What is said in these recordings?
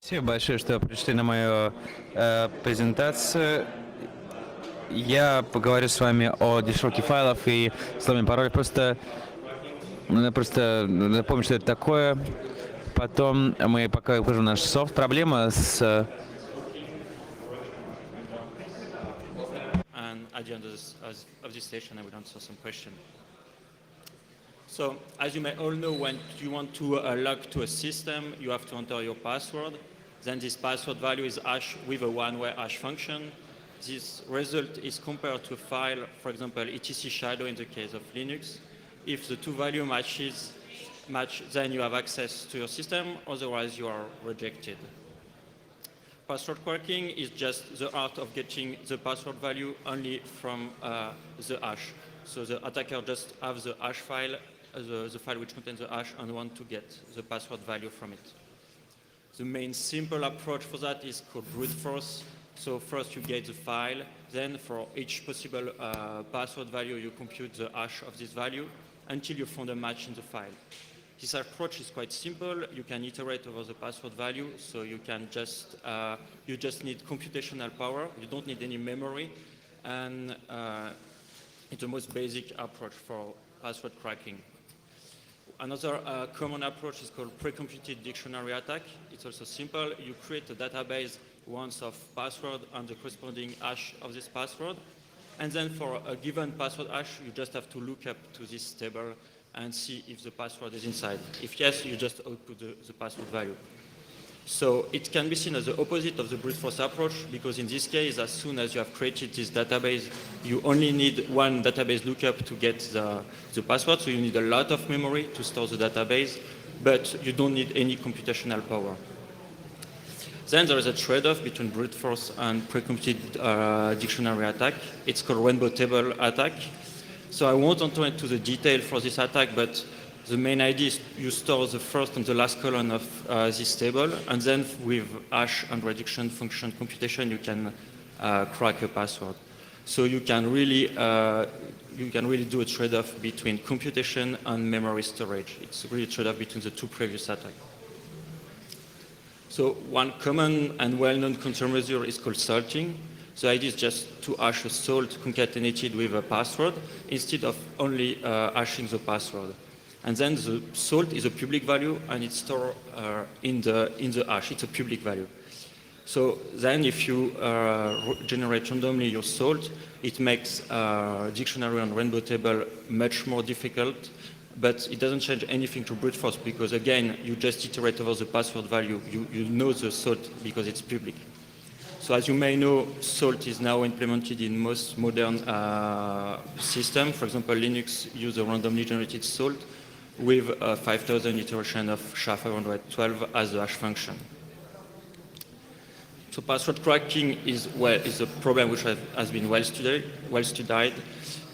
Спасибо большое, что пришли на мою презентацию. Я поговорю с вами о дешевке файлов и словами пароль. Просто напомню, что это такое. Потом мы пока покажем наш софт. Проблема с... And at the end of this session, I will answer some questions. So, as you may all know, when you want to log to a system, you have to enter your password. Then this password value is hashed with a one-way hash function. This result is compared to a file, for example, etc shadow in the case of Linux. If the two value match, then you have access to your system, otherwise you are rejected. Password cracking is just the art of getting the password value only from the hash. So the attacker just has the hash file, the file which contains the hash, and want to get the password value from it. The main simple approach for that is called brute force. So first you get the file, then for each possible password value you compute the hash of this value until you find a match in the file. This approach is quite simple. You can iterate over the password value, so you just need computational power. You don't need any memory, and it's the most basic approach for password cracking. Another common approach is called pre-computed dictionary attack. It's also simple. You create a database once of password and the corresponding hash of this password, and then for a given password hash, you just have to look up to this table and see if the password is inside. If yes, you just output the password value. So it can be seen as the opposite of the brute force approach, because in this case, as soon as you have created this database, you only need one database lookup to get the password, so you need a lot of memory to store the database, but you don't need any computational power. Then there is a trade-off between brute force and pre-computed dictionary attack. It's called rainbow table attack. So I won't enter into the detail for this attack, but the main idea is you store the first and the last column of this table, and then with hash and reduction function computation, you can crack a password. So you can really do a trade-off between computation and memory storage. It's really a trade-off between the two previous attacks. So one common and well-known countermeasure is called salting. The idea is just to hash a salt concatenated with a password instead of only hashing the password. And then the salt is a public value and it's stored in the hash. It's a public value. So then if you generate randomly your salt, it makes dictionary and rainbow table much more difficult, but it doesn't change anything to brute force because again, you just iterate over the password value. You know the salt because it's public. So as you may know, salt is now implemented in most modern systems. For example, Linux uses a randomly generated salt with 5,000 iteration of SHA-512 as the hash function. So password cracking is a problem which has been well studied.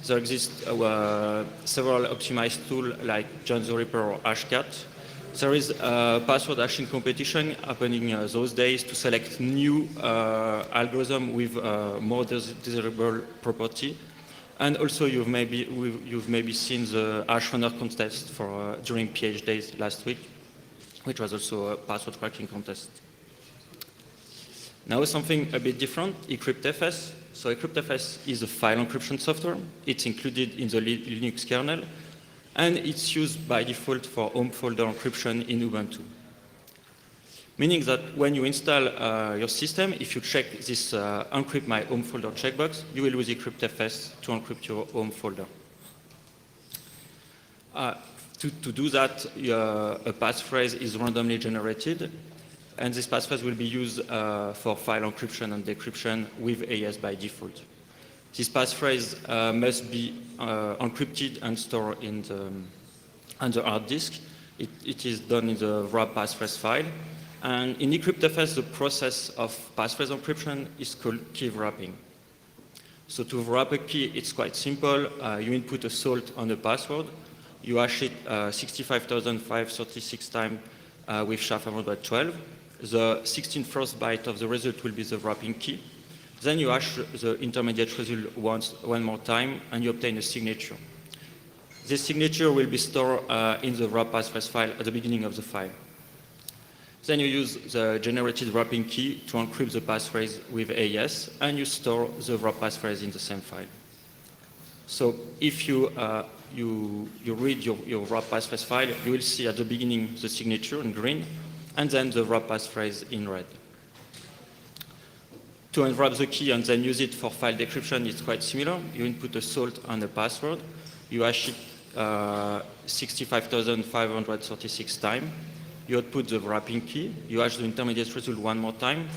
There exist several optimized tools like John the Ripper or Hashcat. There is a password hashing competition happening those days to select new algorithm with more desirable property. And also you've maybe seen the hash runner contest during PH days last week, which was also a password cracking contest. Now something a bit different, EncryptFS. So EncryptFS is a file encryption software. It's included in the Linux kernel, and it's used by default for home folder encryption in Ubuntu. Meaning that when you install your system, if you check this encrypt my home folder checkbox, you will use EncryptFS to encrypt your home folder. To do that, a passphrase is randomly generated, and this passphrase will be used for file encryption and decryption with AES by default. This passphrase must be encrypted and stored on the hard disk. It is done in the raw passphrase file. And in EncryptFS, the process of passphrase encryption is called key wrapping. So to wrap a key, it's quite simple. You input a salt on the password. You hash it 65,536 times with SHA-512. The 16th first byte of the result will be the wrapping key. Then you hash the intermediate result one more time, and you obtain a signature. This signature will be stored in the raw passphrase file at the beginning of the file. Then you use the generated wrapping key to encrypt the passphrase with AES, and you store the wrap passphrase in the same file. So if you read your wrap passphrase file, you will see at the beginning the signature in green, and then the wrap passphrase in red. To unwrap the key and then use it for file decryption, it's quite similar. You input a salt and a password. You hash it 65,536 times. You output the wrapping key. You hash the intermediate result one more time,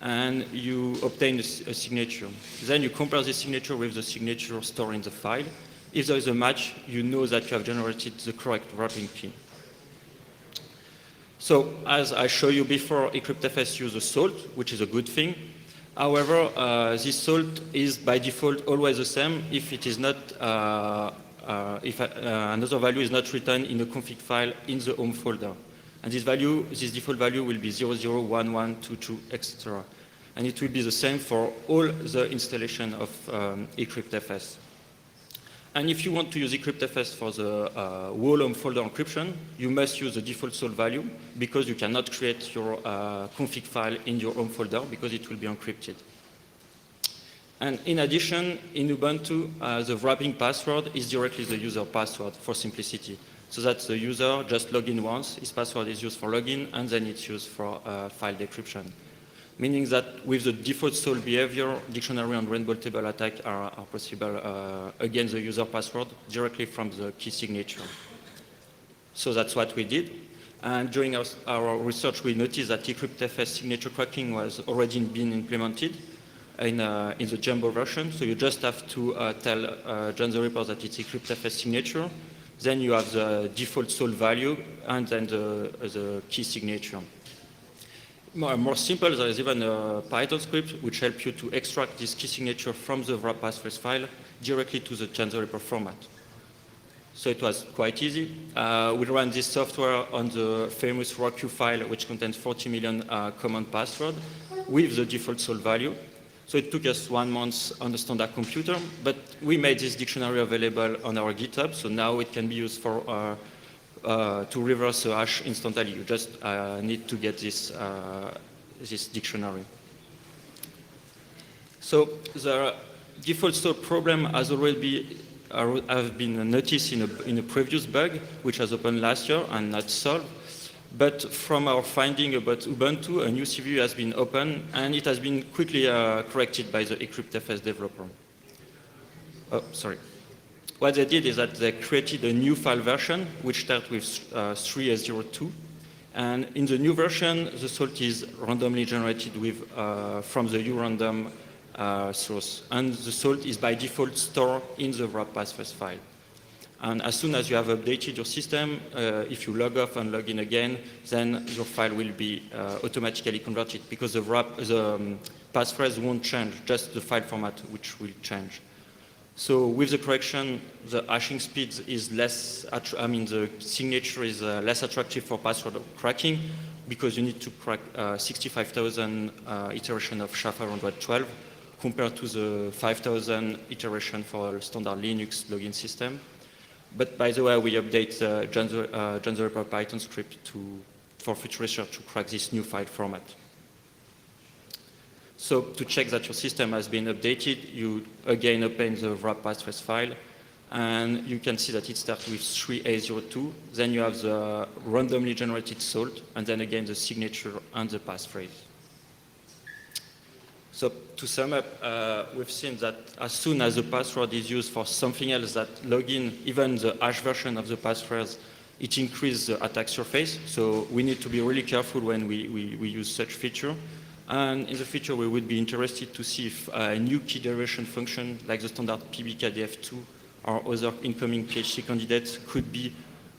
and you obtain a signature. Then you compare the signature with the signature stored in the file. If there is a match, you know that you have generated the correct wrapping key. So as I showed you before, EncryptFS uses salt, which is a good thing. However, this salt is by default always the same if it is not, if another value is not written in a config file in the home folder. And this default value will be 001122, etc. And it will be the same for all the installation of EncryptFS. And if you want to use EncryptFS for the whole home folder encryption, you must use the default salt value because you cannot create your config file in your home folder because it will be encrypted. And in addition, in Ubuntu, the wrapping password is directly the user password for simplicity. So that the user just log in once, his password is used for login, and then it's used for file decryption. Meaning that with the default salt behavior, dictionary and rainbow table attack are possible against the user password directly from the key signature. So that's what we did. And during our research, we noticed that EncryptFS signature cracking was already being implemented in the Jumbo version. So you just have to tell John the Ripper that it's EncryptFS signature. Then you have the default salt value and then the key signature. More simple, there is even a Python script which helps you to extract this key signature from the wrap passphrase file directly to the John the Ripper format. So it was quite easy. We ran this software on the famous ROQ file, which contains 40 million common passwords with the default salt value. So it took us 1 month on the standard computer, but we made this dictionary available on our GitHub, so now it can be used for to reverse a hash instantly. You just need to get this dictionary. So the default salt problem has already been noticed in a previous bug, which has opened last year and not solved. But from our finding about Ubuntu, a new CVE has been opened, and it has been quickly corrected by the EncryptFS developer. Oh, sorry. What they did is that they created a new file version, which starts with 3.02. And in the new version, the salt is randomly generated with, from the urandom source. And the salt is by default stored in the wrap passphrase file. And as soon as you have updated your system, if you log off and log in again, then your file will be automatically converted because the passphrase won't change, just the file format which will change. So with the correction, the hashing speed is less, the signature is less attractive for password cracking because you need to crack 65,000 iteration of SHA-512 compared to the 5,000 iteration for standard Linux login system. But by the way, we update John the Ripper Python script for future research to crack this new file format. So to check that your system has been updated, you again open the wrap passphrase file, and you can see that it starts with 3.02. Then you have the randomly generated salt, and then again the signature and the passphrase. So to sum up, we've seen that as soon as the password is used for something else that login, even the hash version of the passphrase, it increases the attack surface. So we need to be really careful when we use such feature. And in the future, we would be interested to see if a new key derivation function like the standard PBKDF2 or other incoming PhD candidates could be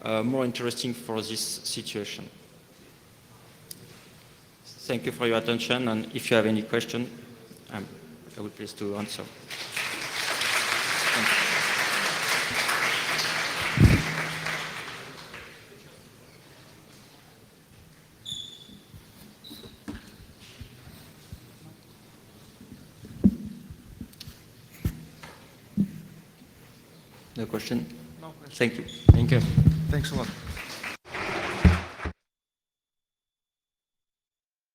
more interesting for this situation. Thank you for your attention, and if you have any question, I will be pleased to answer. Thank you. No question? No question. Thank you. Thank you. Thanks a lot.